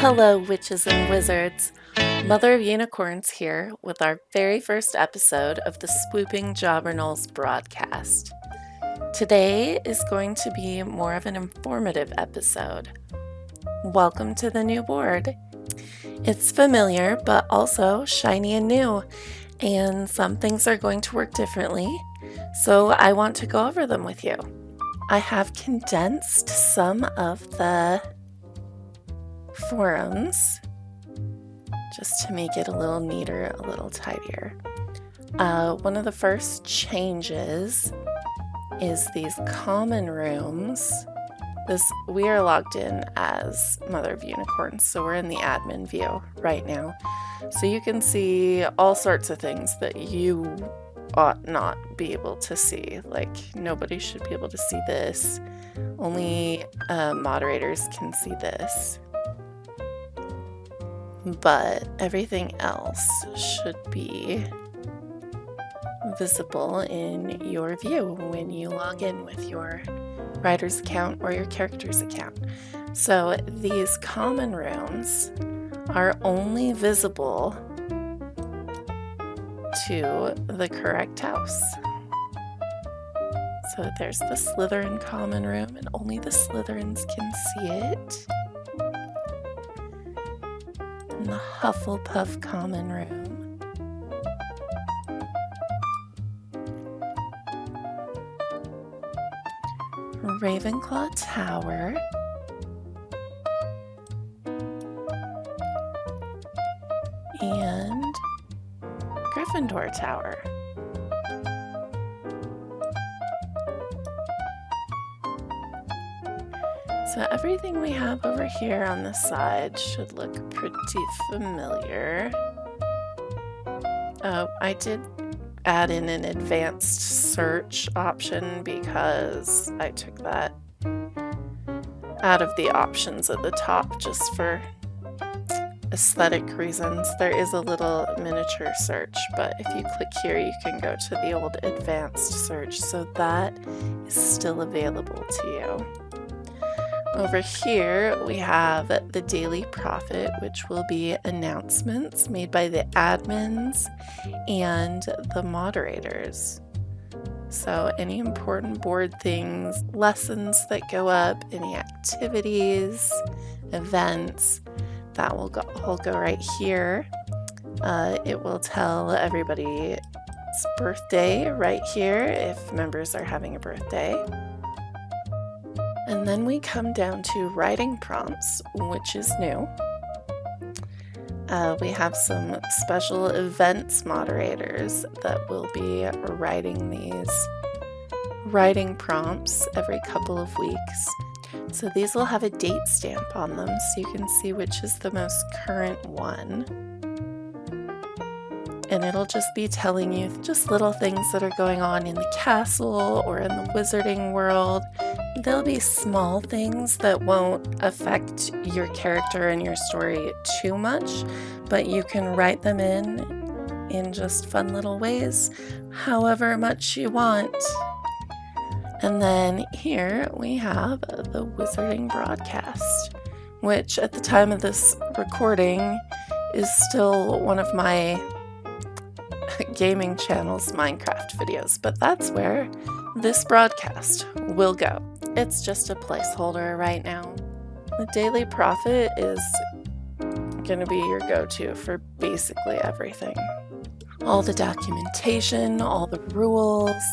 Hello, witches and wizards. Mother of Unicorns here with our very first episode of the Swooping Jobberknolls broadcast. Today is going to be more of an informative episode. Welcome to the new board. It's familiar, but also shiny and new, and some things are going to work differently, so I want to go over them with you. I have condensed some of the forums just to make it a little neater, a little tidier. One of the first changes is these common rooms. We are logged in as Mother of Unicorns, so we're in the admin view right now. So you can see all sorts of things that you ought not be able to see. Like, nobody should be able to see this. Only moderators can see this. But everything else should be visible in your view when you log in with your writer's account or your character's account. So these common rooms are only visible to the correct house. So there's the Slytherin common room, and only the Slytherins can see it. And the Hufflepuff common room. Ravenclaw Tower. And Gryffindor Tower. So everything we have over here on the side should look pretty familiar. I did add in an advanced search option because I took that out of the options at the top just for aesthetic reasons. There is a little miniature search, but if you click here, you can go to the old advanced search, so that is still available to you. Over here, we have the Daily Prophet, which will be announcements made by the admins and the moderators. So any important board things, lessons that go up, any activities, events, that will all go right here. It will tell everybody's birthday right here if members are having a birthday. And then we come down to writing prompts, which is new. We have some special events moderators that will be writing these writing prompts every couple of weeks. So these will have a date stamp on them so you can see which is the most current one. And it'll just be telling you just little things that are going on in the castle or in the wizarding world. There'll be small things that won't affect your character and your story too much, but you can write them in just fun little ways, however much you want. And then here we have the Wizarding Broadcast, which at the time of this recording is still one of my gaming channel's Minecraft videos, but that's where this broadcast will go. It's just a placeholder right now. The Daily Prophet is going to be your go-to for basically everything. All the documentation, all the rules,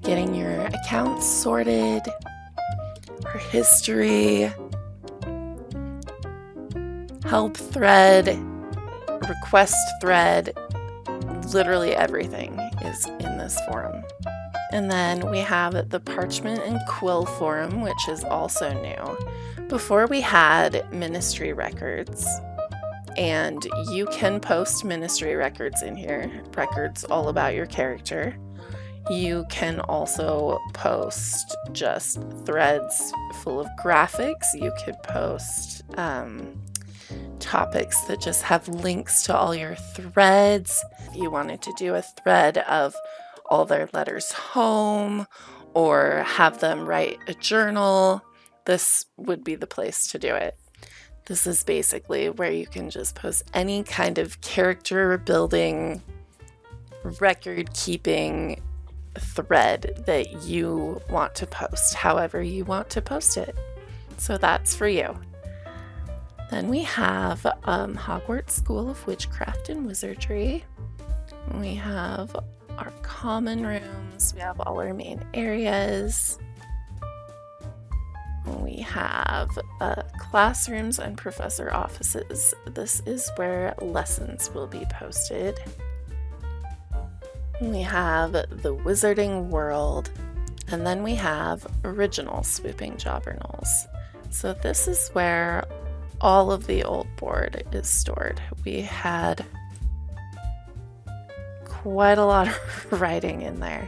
getting your accounts sorted, our history, help thread, request thread, literally everything is in this forum. And then we have the Parchment and Quill forum, which is also new. Before we had ministry records, and you can post ministry records in here, records all about your character. You can also post just threads full of graphics. You could post topics that just have links to all your threads. If you wanted to do a thread of all their letters home or have them write a journal, this would be the place to do it. This is basically where you can just post any kind of character building, record keeping thread that you want to post, however you want to post it. So that's for you. Then we have Hogwarts School of Witchcraft and Wizardry. We have our common rooms. We have all our main areas. We have classrooms and professor offices. This is where lessons will be posted. We have the Wizarding World, and then we have original Swooping Jobberknolls. So this is where all of the old board is stored. We had quite a lot of writing in there.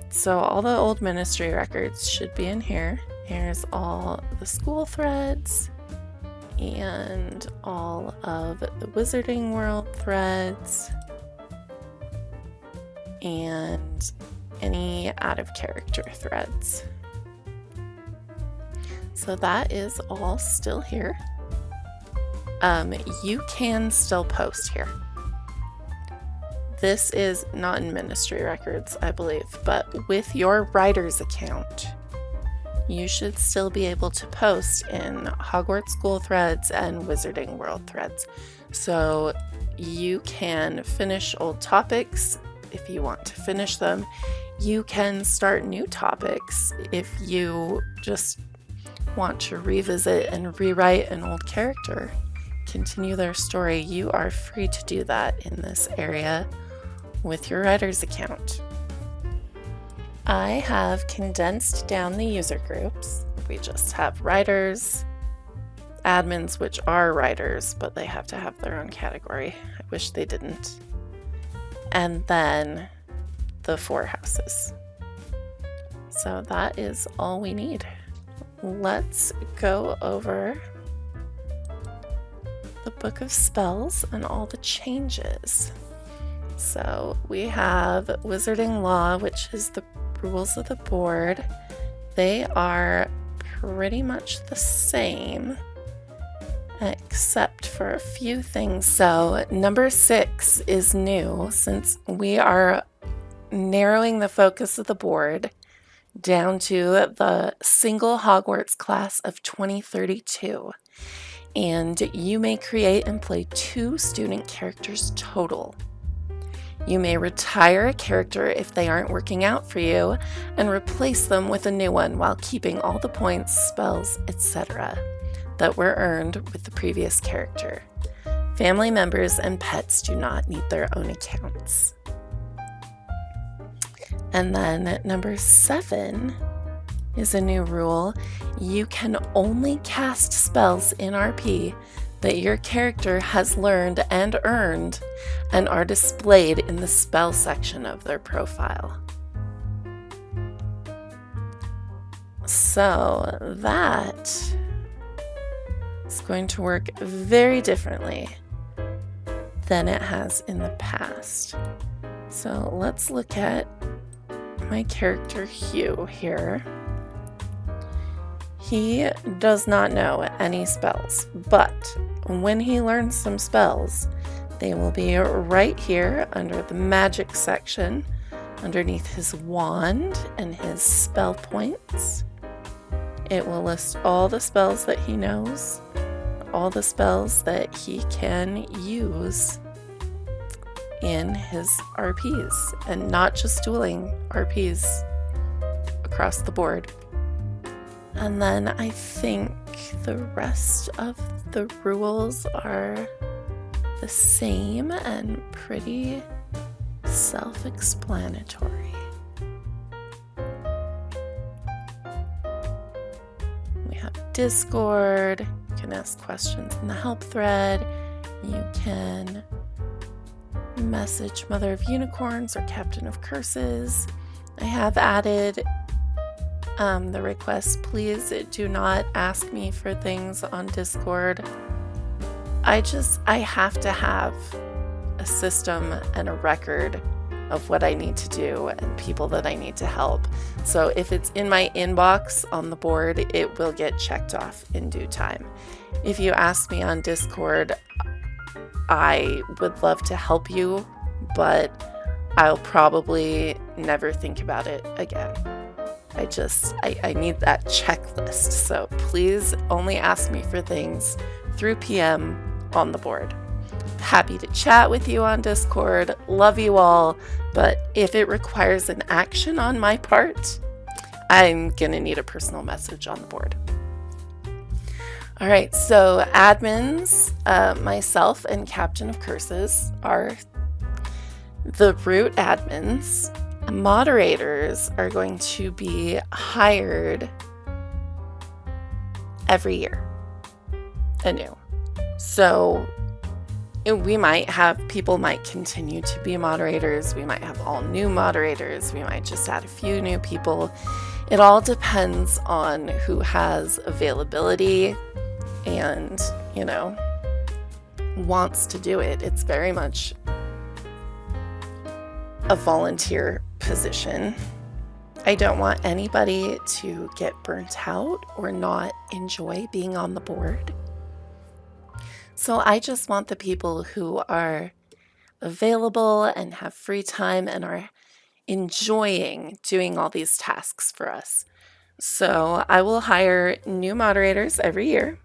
So all the old ministry records should be in here. Here's all the school threads and all of the Wizarding World threads and any out of character threads. So that is all still here. You can still post here. This is not in ministry records, I believe, but with your writer's account, you should still be able to post in Hogwarts School threads and Wizarding World threads. So you can finish old topics if you want to finish them. You can start new topics if you just want to revisit and rewrite an old character, continue their story. You are free to do that in this area with your writer's account. I have condensed down the user groups. We just have writers, admins, which are writers, but they have to have their own category. I wish they didn't. And then the 4 houses. So that is all we need. Let's go over the Book of Spells and all the changes. So we have Wizarding Law, which is the rules of the board. They are pretty much the same, except for a few things. So number 6 is new, since we are narrowing the focus of the board down to the single Hogwarts class of 2032. And you may create and play 2 student characters total. You may retire a character if they aren't working out for you and replace them with a new one while keeping all the points, spells, etc. that were earned with the previous character. Family members and pets do not need their own accounts. And then number 7 is a new rule. You can only cast spells in RP that your character has learned and earned and are displayed in the spell section of their profile. So that is going to work very differently than it has in the past. So let's look at my character Hugh here. He does not know any spells, but when he learns some spells, they will be right here under the magic section, underneath his wand and his spell points. It will list all the spells that he knows, all the spells that he can use in his RPs, and not just dueling RPs across the board. And then I think the rest of the rules are the same and pretty self-explanatory. We have Discord. You can ask questions in the help thread. You can message Mother of Unicorns or Captain of Curses. I have added the request, please do not ask me for things on Discord. I have to have a system and a record of what I need to do and people that I need to help. So if it's in my inbox on the board, it will get checked off in due time. If you ask me on Discord, I would love to help you, but I'll probably never think about it again. I need that checklist. So please only ask me for things through PM on the board. Happy to chat with you on Discord. Love you all. But if it requires an action on my part, I'm going to need a personal message on the board. All right, so admins, myself and Captain of Curses are the root admins. Moderators are going to be hired every year anew. So we might have people might continue to be moderators. We might have all new moderators. We might just add a few new people. It all depends on who has availability and, wants to do it. It's very much a volunteer position. I don't want anybody to get burnt out or not enjoy being on the board. So I just want the people who are available and have free time and are enjoying doing all these tasks for us. So I will hire new moderators every year.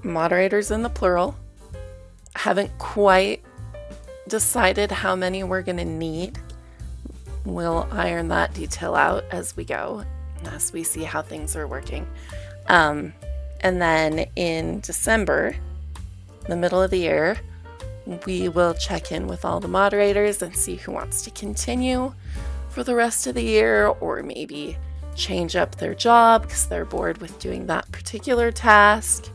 Moderators in the plural. Haven't quite decided how many we're going to need. We'll iron that detail out as we go, as we see how things are working. And then in December, the middle of the year, we will check in with all the moderators and see who wants to continue for the rest of the year, or maybe change up their job because they're bored with doing that particular task,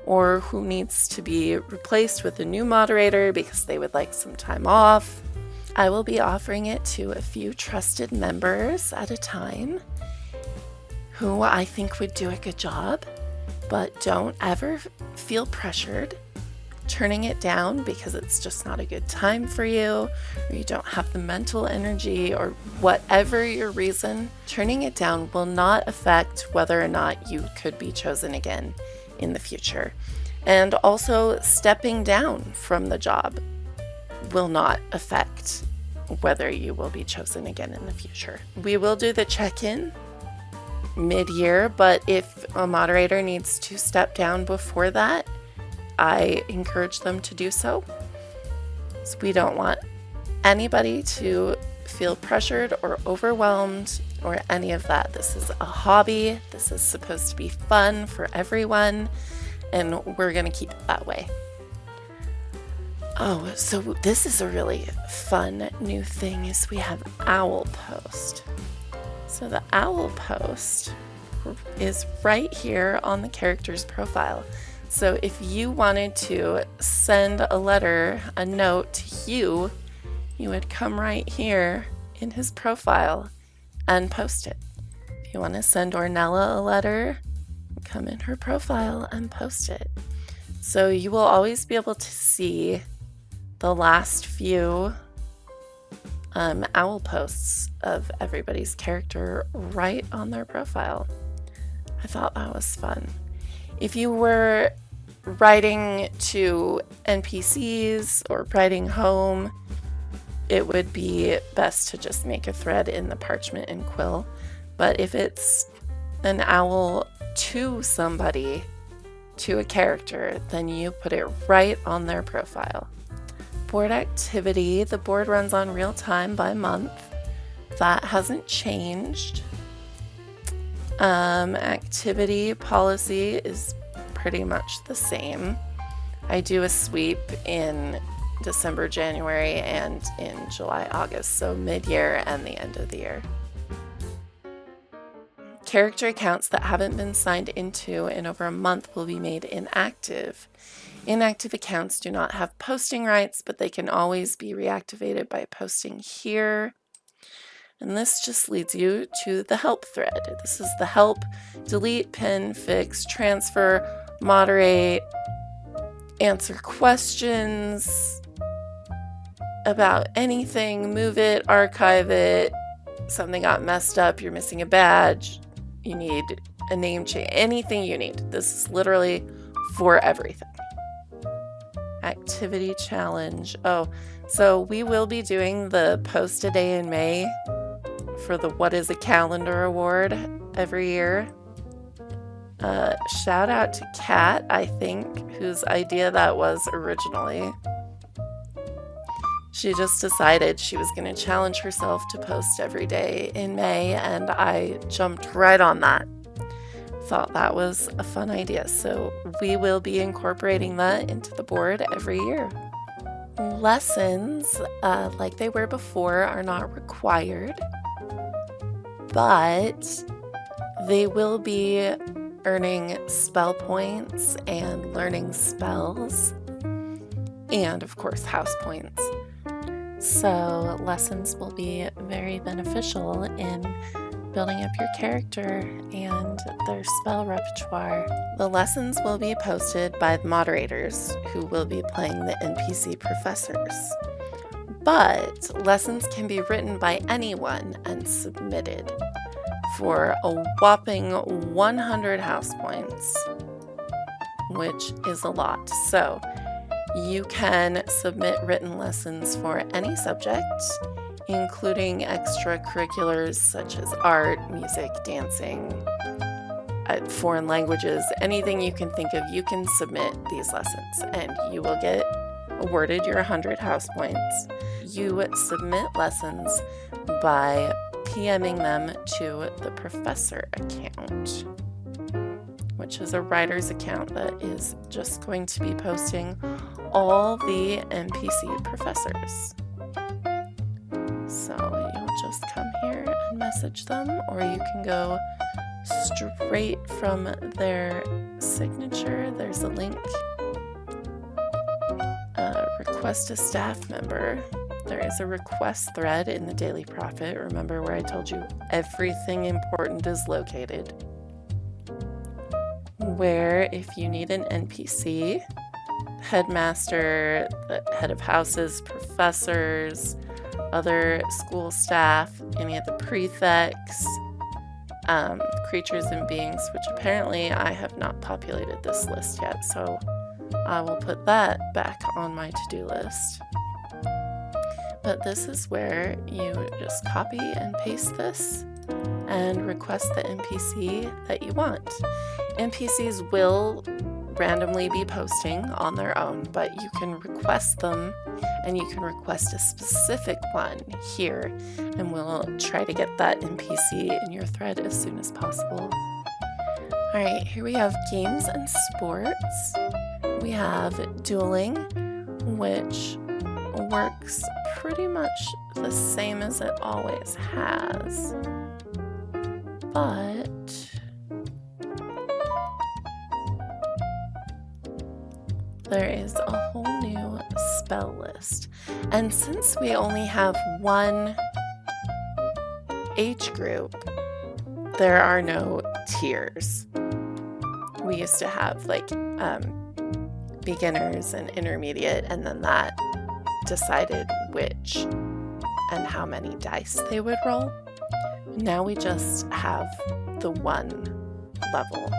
or who needs to be replaced with a new moderator because they would like some time off. I will be offering it to a few trusted members at a time who I think would do a good job, but don't ever feel pressured turning it down because it's just not a good time for you, or you don't have the mental energy, or whatever your reason. Turning it down will not affect whether or not you could be chosen again in the future. And also, stepping down from the job will not affect whether you will be chosen again in the future. We will do the check-in mid-year, but if a moderator needs to step down before that, I encourage them to do so. So we don't want anybody to feel pressured or overwhelmed or any of that. This is a hobby. This is supposed to be fun for everyone, and we're going to keep it that way. Oh, so this is a really fun new thing is we have Owl Post. So the Owl Post is right here on the character's profile. So if you wanted to send a letter, a note to Hugh, you would come right here in his profile and post it. If you want to send Ornella a letter, come in her profile and post it. So you will always be able to see the last few owl posts of everybody's character right on their profile. I thought that was fun. If you were writing to NPCs or writing home, it would be best to just make a thread in the parchment and quill. But if it's an owl to somebody, to a character, then you put it right on their profile. Board activity, the board runs on real time by month. That hasn't changed. Activity policy is pretty much the same. I do a sweep in December, January, and in July, August, so mid-year and the end of the year. Character accounts that haven't been signed into in over a month will be made inactive. Inactive accounts do not have posting rights, but they can always be reactivated by posting here. And this just leads you to the help thread. This is the help, delete, pin, fix, transfer, moderate, answer questions, about anything, move it, archive it, something got messed up, you're missing a badge, you need a name change, anything you need. This is literally for everything. Activity challenge. Oh, so we will be doing the post a day in May for the What is a Calendar award every year. Shout out to Kat, I think, whose idea that was originally. She just decided she was going to challenge herself to post every day in May, and I jumped right on that. Thought that was a fun idea, so we will be incorporating that into the board every year. Lessons, like they were before, are not required, but they will be earning spell points and learning spells, and of course house points. So lessons will be very beneficial in building up your character and their spell repertoire. The lessons will be posted by the moderators who will be playing the NPC professors. But lessons can be written by anyone and submitted for a whopping 100 house points, which is a lot. So you can submit written lessons for any subject, including extracurriculars such as art, music, dancing, foreign languages, anything you can think of, you can submit these lessons and you will get awarded your 100 house points. You submit lessons by PMing them to the professor account, which is a writer's account that is just going to be posting all the NPC professors. So you'll just come here and message them, or you can go straight from their signature. There's a link. Request a staff member. There is a request thread in the Daily Prophet. Remember where I told you everything important is located. Where if you need an NPC, headmaster, the head of houses, professors, other school staff, any of the prefects, creatures and beings, which apparently I have not populated this list yet, so I will put that back on my to-do list. But this is where you just copy and paste this and request the NPC that you want. NPCs will randomly be posting on their own, but you can request them, and you can request a specific one here, and we'll try to get that NPC in your thread as soon as possible. Alright, here we have games and sports. We have dueling, which works pretty much the same as it always has, but there is a whole new spell list. And since we only have one age group, there are no tiers. We used to have like beginners and intermediate, and then that decided which and how many dice they would roll. Now we just have the one level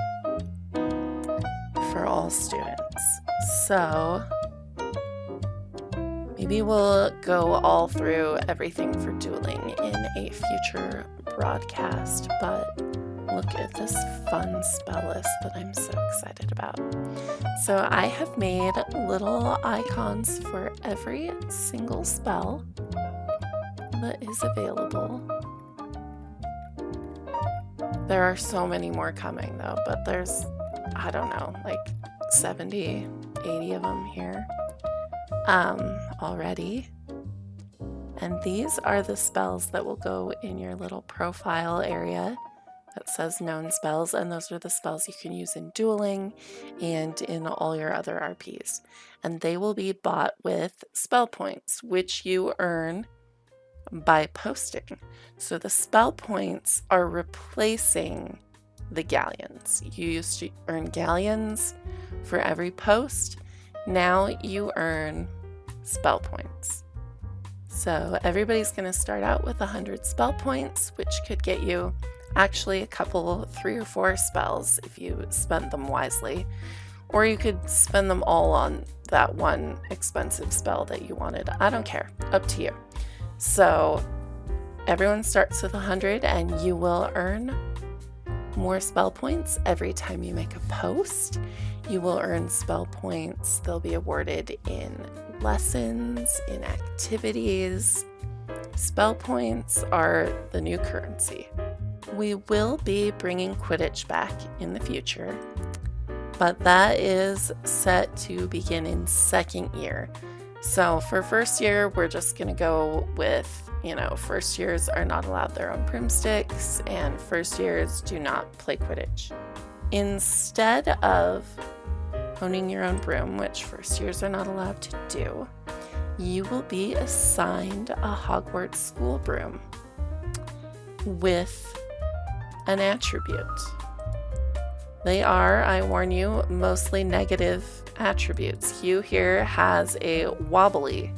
for all students. So maybe we'll go all through everything for dueling in a future broadcast, but look at this fun spell list that I'm so excited about. So I have made little icons for every single spell that is available. There are so many more coming though, but there's, I don't know, like 70, 80 of them here already. And these are the spells that will go in your little profile area that says known spells, and those are the spells you can use in dueling and in all your other RPs. And they will be bought with spell points, which you earn by posting. So the spell points are replacing the galleons. You used to earn galleons for every post. Now you earn spell points. So everybody's going to start out with 100 spell points, which could get you actually a couple, 3 or 4 spells if you spend them wisely. Or you could spend them all on that one expensive spell that you wanted. I don't care. Up to you. So everyone starts with 100, and you will earn more spell points every time you make a post. You will earn spell points. They'll be awarded in lessons, in activities. Spell points are the new currency. We will be bringing Quidditch back in the future, but that is set to begin in second year. So for first year, we're just going to go with, first years are not allowed their own broomsticks, and first years do not play Quidditch. Instead of owning your own broom, which first years are not allowed to do, you will be assigned a Hogwarts school broom with an attribute. They are, I warn you, mostly negative attributes. Hugh here has a wobbly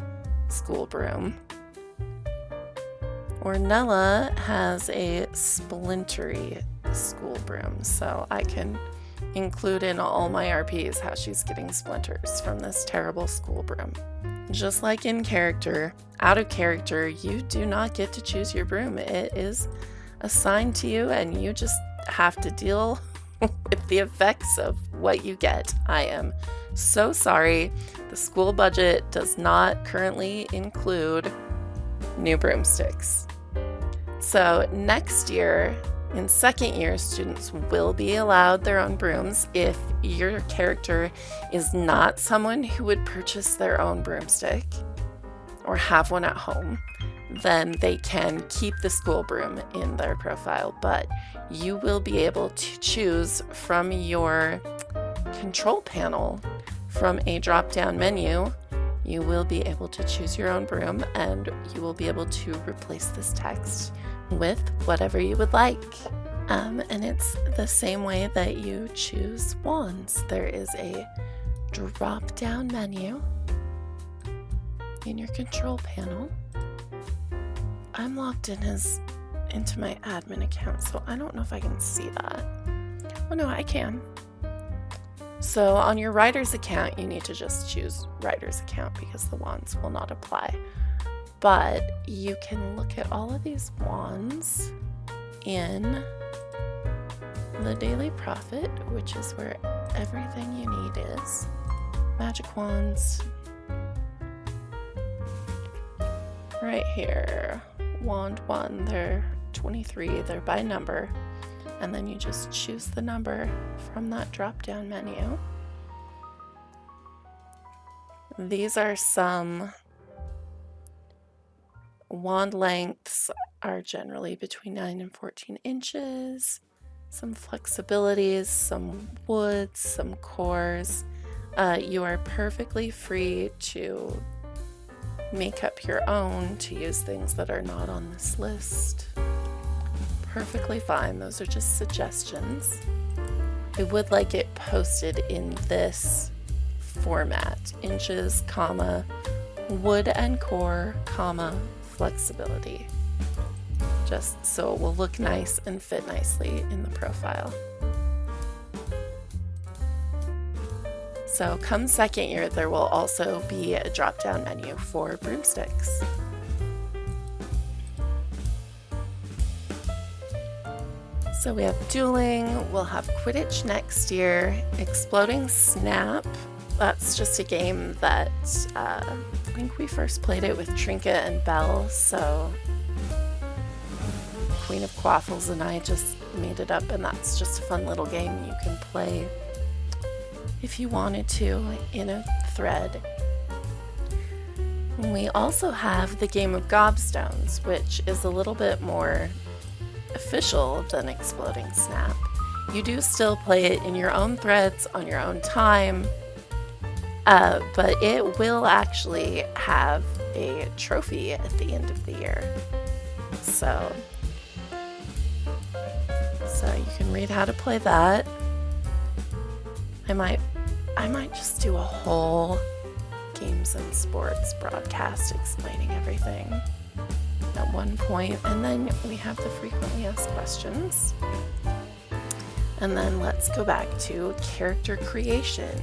school broom. Ornella has a splintery school broom, so I can include in all my RPs how she's getting splinters from this terrible school broom. Just like in character, out of character, you do not get to choose your broom. It is assigned to you, and you just have to deal with the effects of what you get. I am so sorry. The school budget does not currently include new broomsticks. So next year, in second year, students will be allowed their own brooms. If your character is not someone who would purchase their own broomstick or have one at home, then they can keep the school broom in their profile, but you will be able to choose from your control panel from a drop-down menu. You will be able to choose your own broom, and you will be able to replace this text with whatever you would like. And it's the same way that you choose wands. There is a drop-down menu in your control panel. I'm logged into my admin account, so I don't know if I can see that. Oh no, I can. So on your writer's account, you need to just choose writer's account because the wands will not apply. But you can look at all of these wands in the Daily Prophet, which is where everything you need is. Magic wands. Right here. Wand 1, they're 23, they're by number. And then you just choose the number from that drop-down menu. These are some wand lengths are generally between 9 and 14 inches. Some flexibilities, some woods, some cores. You are perfectly free to make up your own to use things that are not on this list. Perfectly fine. Those are just suggestions. I would like it posted in this format: inches, comma, wood and core, comma, flexibility. Just so it will look nice and fit nicely in the profile. So come second year, there will also be a drop-down menu for broomsticks. So we have dueling, we'll have Quidditch next year, Exploding Snap. That's just a game that I think we first played it with Trinket and Belle, so Queen of Quaffles and I just made it up, and that's just a fun little game you can play if you wanted to in a thread. We also have the game of Gobstones, which is a little bit more official than Exploding Snap. You do still play it in your own threads on your own time, but it will actually have a trophy at the end of the year. So you can read how to play that. I might just do a whole games and sports broadcast explaining everything at one point. And then we have the frequently asked questions. And then let's go back to character creation.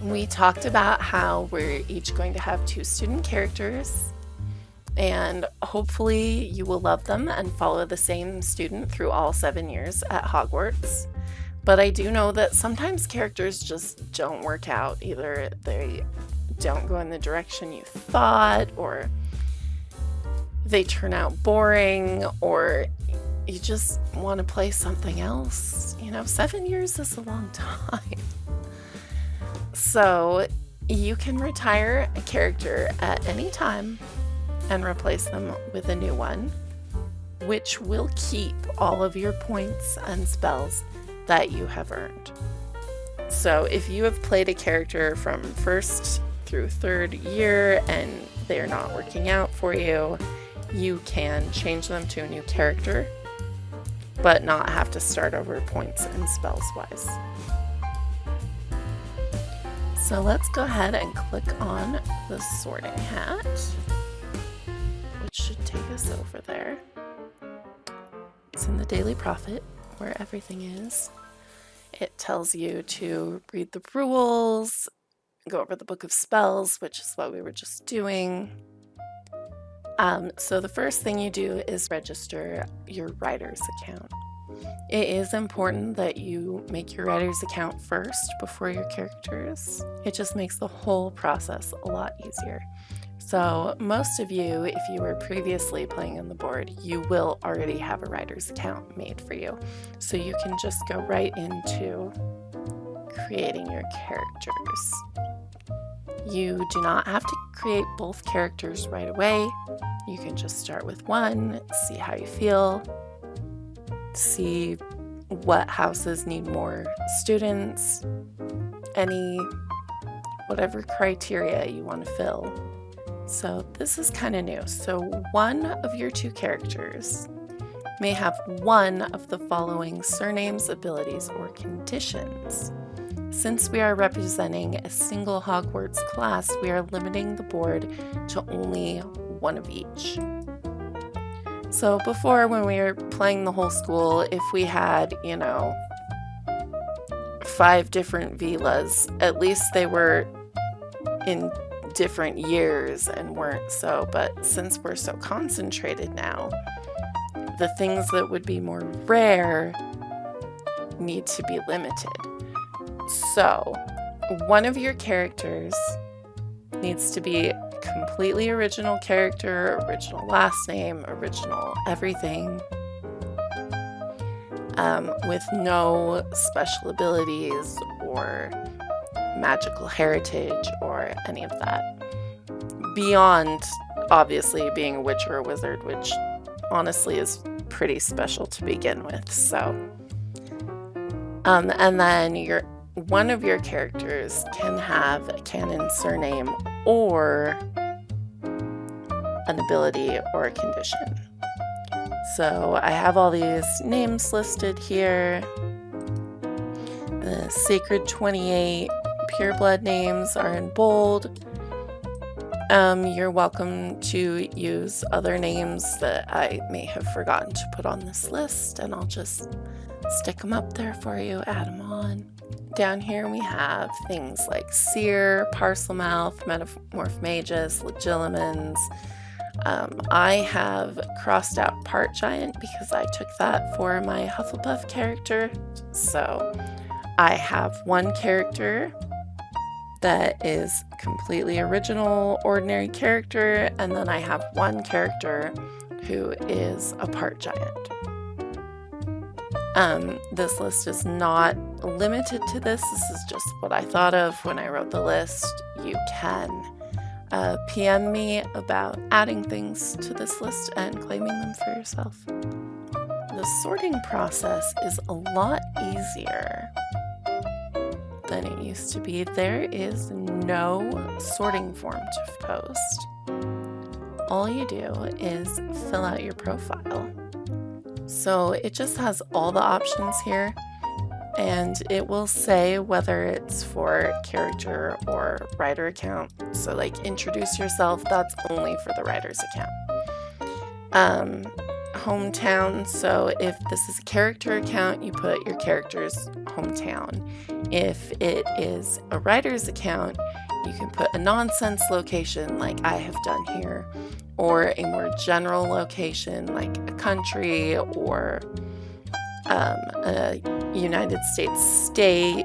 We talked about how we're each going to have 2 student characters, and hopefully you will love them and follow the same student through all 7 years at Hogwarts. But I do know that sometimes characters just don't work out. Either they don't go in the direction you thought, or they turn out boring, or you just want to play something else. 7 years is a long time. So you can retire a character at any time and replace them with a new one, which will keep all of your points and spells that you have earned. So if you have played a character from 1st through 3rd year and they're not working out for you, you can change them to a new character, but not have to start over points and spells wise. So let's go ahead and click on the sorting hat, which should take us over there. It's in the Daily Prophet, where everything is. It tells you to read the rules, go over the Book of Spells, which is what we were just doing. So the first thing you do is register your writer's account. It is important that you make your writer's account first before your characters. It just makes the whole process a lot easier. So most of you, if you were previously playing on the board, you will already have a writer's account made for you. So you can just go right into creating your characters. You do not have to create both characters right away. You can just start with one, see how you feel, see what houses need more students, whatever criteria you want to fill. So this is kind of new. So one of your 2 characters may have one of the following surnames, abilities, or conditions. Since we are representing a single Hogwarts class, we are limiting the board to only one of each. So before, when we were playing the whole school, if we had, 5 different Velas, at least they were in different years and weren't so. But since we're so concentrated now, the things that would be more rare need to be limited. So one of your characters needs to be completely original character, original last name, original everything, with no special abilities or magical heritage or any of that. Beyond, obviously, being a witch or a wizard, which honestly is pretty special to begin with. So, and then one of your characters can have a canon surname or an ability or a condition. So I have all these names listed here. The Sacred 28 Pureblood names are in bold. You're welcome to use other names that I may have forgotten to put on this list, and I'll just stick them up there for you, add them on. Down here we have things like Seer, Parselmouth, Metamorph Magus, Legilimens. I have crossed out Part Giant because I took that for my Hufflepuff character. So I have one character that is completely original, ordinary character, and then I have one character who is a Part Giant. This list is not limited to this. This is just what I thought of when I wrote the list. You can PM me about adding things to this list and claiming them for yourself. The sorting process is a lot easier than it used to be. There is no sorting form to post. All you do is fill out your profile. So it just has all the options here. and it will say whether it's for character or writer account. So like introduce yourself, that's only for the writer's account. Hometown, so if this is a character account, you put your character's hometown. If it is a writer's account, you can put a nonsense location like I have done here, or a more general location like a country or a United States state.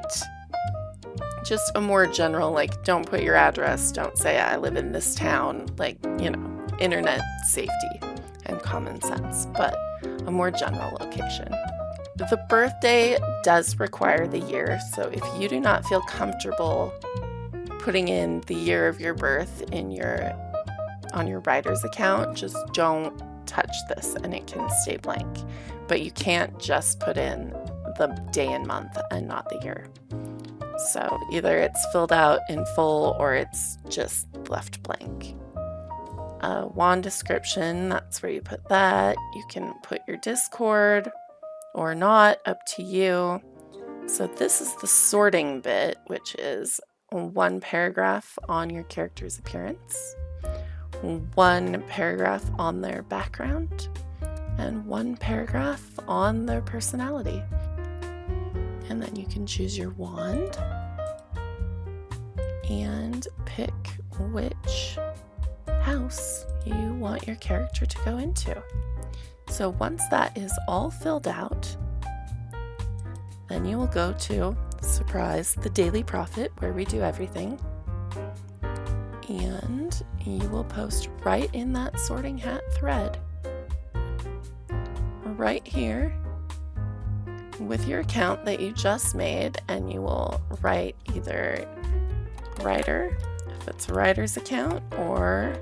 Just a more general, like don't put your address, don't say I live in this town, like, you know, internet safety and common sense, but a more general location. The birthday does require the year, so if you do not feel comfortable putting in the year of your birth on your writer's account, just don't touch this and it can stay blank. But you can't just put in the day and month and not the year. So either it's filled out in full or it's just left blank. Wand description, that's where you put that. You can put your Discord or not, up to you. So this is the sorting bit, which is one paragraph on your character's appearance, one paragraph on their background, and one paragraph on their personality. And then you can choose your wand and pick which house you want your character to go into. So once that is all filled out, then you will go to, surprise, the Daily Prophet, where we do everything. And you will post right in that sorting hat thread, right here, with your account that you just made, and you will write either writer, if it's a writer's account, or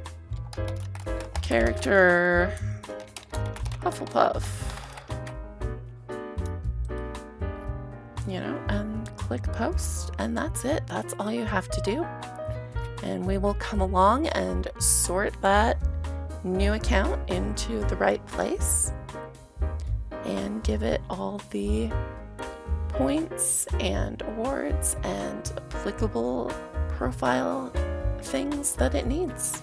character Hufflepuff, you know, and click post, and that's it. That's all you have to do. And we will come along and sort that new account into the right place and give it all the points and awards and applicable profile things that it needs.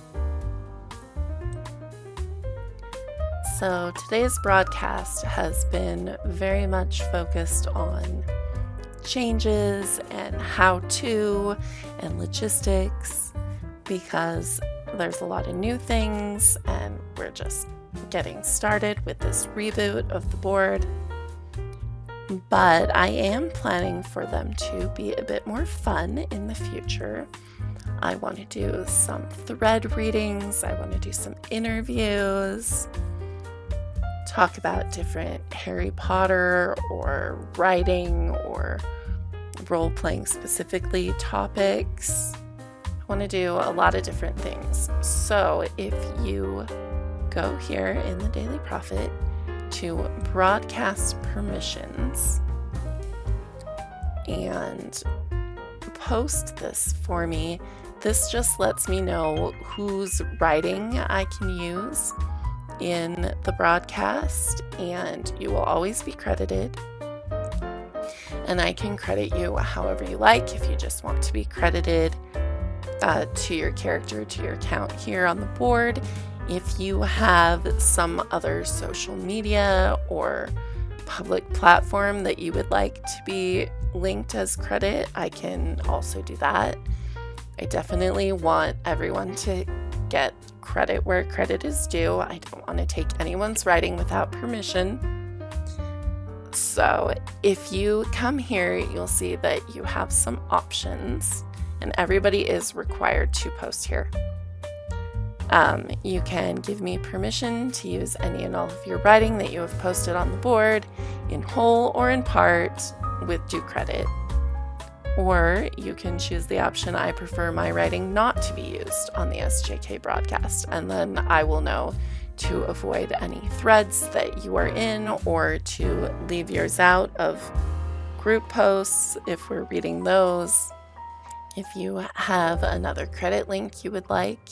So today's broadcast has been very much focused on changes and how-to and logistics, because there's a lot of new things and we're just getting started with this reboot of the board. But I am planning for them to be a bit more fun in the future. I want to do some thread readings, I want to do some interviews, talk about different Harry Potter or writing or role-playing specifically topics. I want to do a lot of different things. So if you go here in the Daily Prophet to broadcast permissions and post this for me, this just lets me know whose writing I can use in the broadcast, and you will always be credited. And I can credit you however you like. If you just want to be credited to your character, to your account here on the board. If you have some other social media or public platform that you would like to be linked as credit, I can also do that. I definitely want everyone to get credit where credit is due. I don't want to take anyone's writing without permission. So if you come here, you'll see that you have some options, and everybody is required to post here. You can give me permission to use any and all of your writing that you have posted on the board, in whole or in part, with due credit. Or you can choose the option, I prefer my writing not to be used on the SJK broadcast, and then I will know to avoid any threads that you are in, or to leave yours out of group posts if we're reading those. If you have another credit link you would like,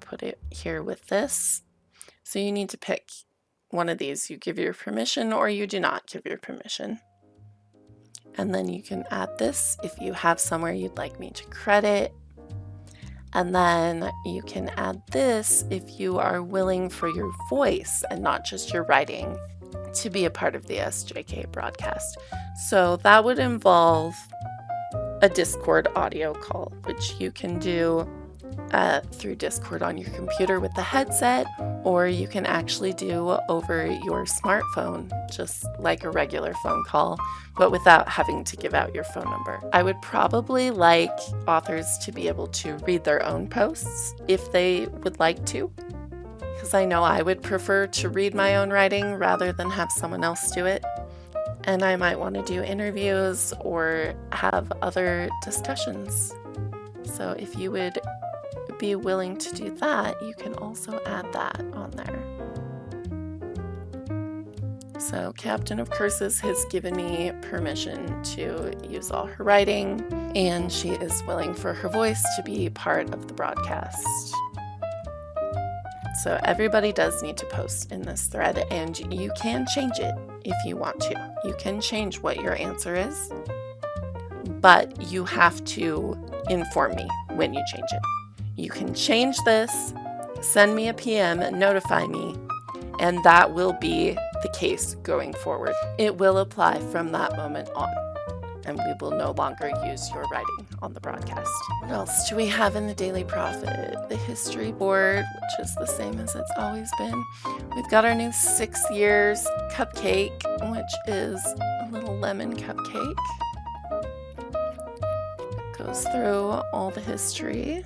put it here with this. So you need to pick one of these. You give your permission or you do not give your permission. And then you can add this if you have somewhere you'd like me to credit. And then you can add this if you are willing for your voice and not just your writing to be a part of the SJK broadcast. So that would involve a Discord audio call, which you can do through Discord on your computer with the headset, or you can actually do over your smartphone, just like a regular phone call, but without having to give out your phone number. I would probably like authors to be able to read their own posts if they would like to, because I know I would prefer to read my own writing rather than have someone else do it. And I might want to do interviews or have other discussions. So if you would be willing to do that, you can also add that on there. So Captain of Curses has given me permission to use all her writing, and she is willing for her voice to be part of the broadcast. So everybody does need to post in this thread, and you can change it if you want to. You can change what your answer is, but you have to inform me when you change it. You can change this, send me a PM, notify me, and that will be the case going forward. It will apply from that moment on, and we will no longer use your writing on the broadcast. What else do we have in the Daily Prophet? The history board, which is the same as it's always been. We've got our new 6 years cupcake, which is a little lemon cupcake. It goes through all the history.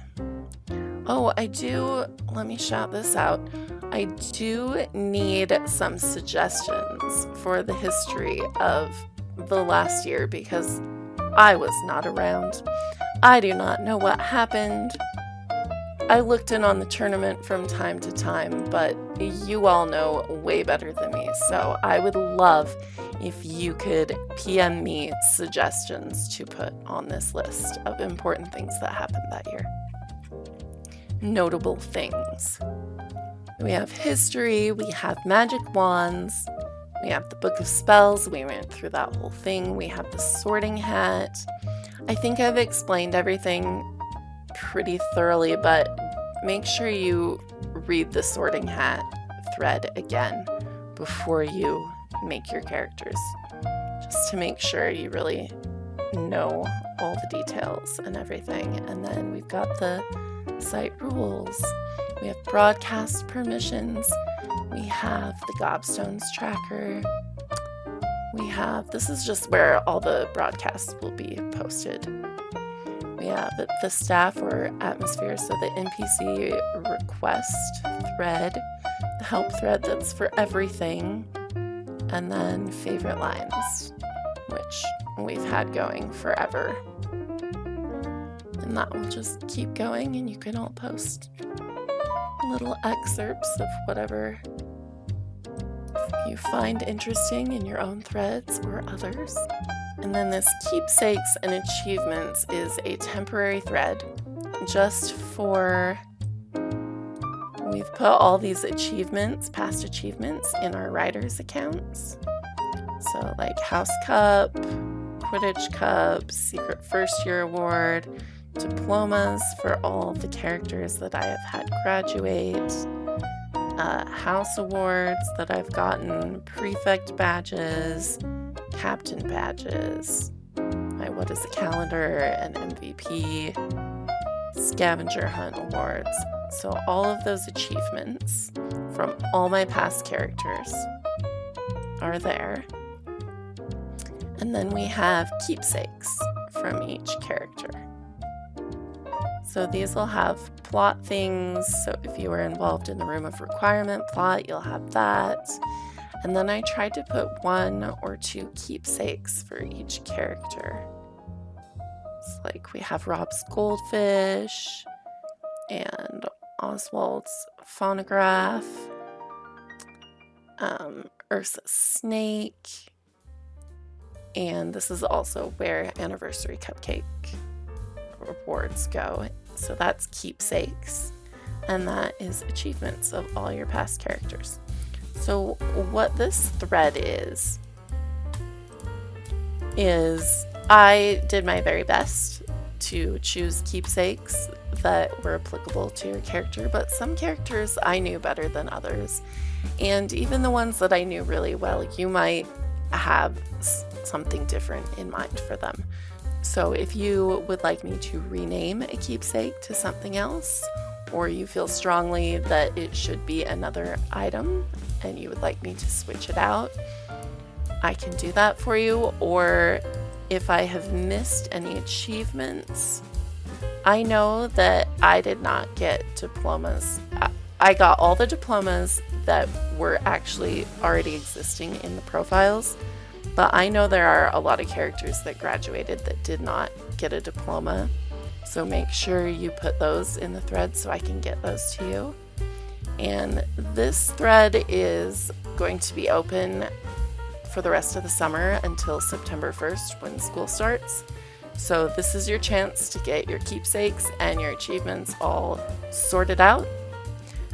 Oh, let me shout this out. I do need some suggestions for the history of the last year because I was not around. I do not know what happened. I looked in on the tournament from time to time, but you all know way better than me. So I would love if you could PM me suggestions to put on this list of important things that happened that year. Notable things. We have history, we have magic wands, we have the Book of Spells, we went through that whole thing, we have the sorting hat. I think I've explained everything pretty thoroughly, but make sure you read the sorting hat thread again before you make your characters, just to make sure you really know all the details and everything. And then we've got the site rules. We have broadcast permissions. We have the Gobstones tracker. This is just where all the broadcasts will be posted. We have the staff or atmosphere, so the NPC request thread, the help thread that's for everything, and then favorite lines, which we've had going forever. And that will just keep going, and you can all post little excerpts of whatever you find interesting in your own threads or others. And then this keepsakes and achievements is a temporary thread just for, we've put all these achievements, past achievements, in our writers' accounts. So like House Cup, Quidditch Cup, Secret First Year Award, diplomas for all the characters that I have had graduate, house awards that I've gotten, prefect badges, captain badges, my What is a Calendar and MVP, scavenger hunt awards. So all of those achievements from all my past characters are there. And then we have keepsakes from each character. So these will have plot things. So if you were involved in the Room of Requirement plot, you'll have that. And then I tried to put 1 or 2 keepsakes for each character. It's like we have Rob's goldfish and Oswald's phonograph, Ursa's snake, and this is also where anniversary cupcake rewards go. So that's keepsakes, and that is achievements of all your past characters. So what this thread is is I did my very best to choose keepsakes that were applicable to your character, but some characters I knew better than others. And even the ones that I knew really well, you might have something different in mind for them. So if you would like me to rename a keepsake to something else, or you feel strongly that it should be another item and you would like me to switch it out, I can do that for you. Or if I have missed any achievements, I know that I did not get diplomas. I got all the diplomas that were actually already existing in the profiles, but I know there are a lot of characters that graduated that did not get a diploma. So make sure you put those in the thread so I can get those to you. And this thread is going to be open for the rest of the summer until September 1st when school starts. So this is your chance to get your keepsakes and your achievements all sorted out.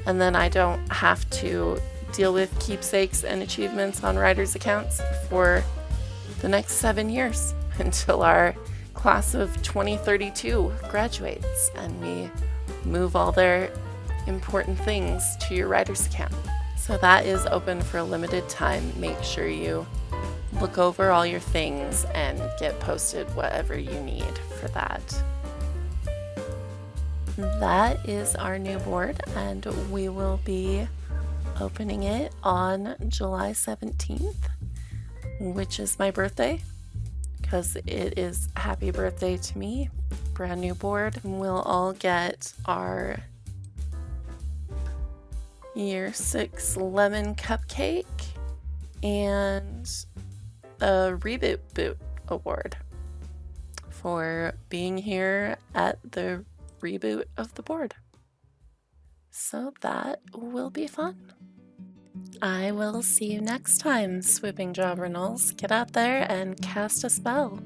And then I don't have to deal with keepsakes and achievements on writers' accounts for the next 7 years until our class of 2032 graduates and we move all their important things to your writer's account. So that is open for a limited time. Make sure you look over all your things and get posted whatever you need for that. That is our new board, and we will be opening it on July 17th, which is my birthday, because it is happy birthday to me. Brand new board. We'll all get our Year 6 lemon cupcake and a Reboot award for being here at the reboot of the board. So that will be fun. I will see you next time, Swooping Jobberknolls. Get out there and cast a spell.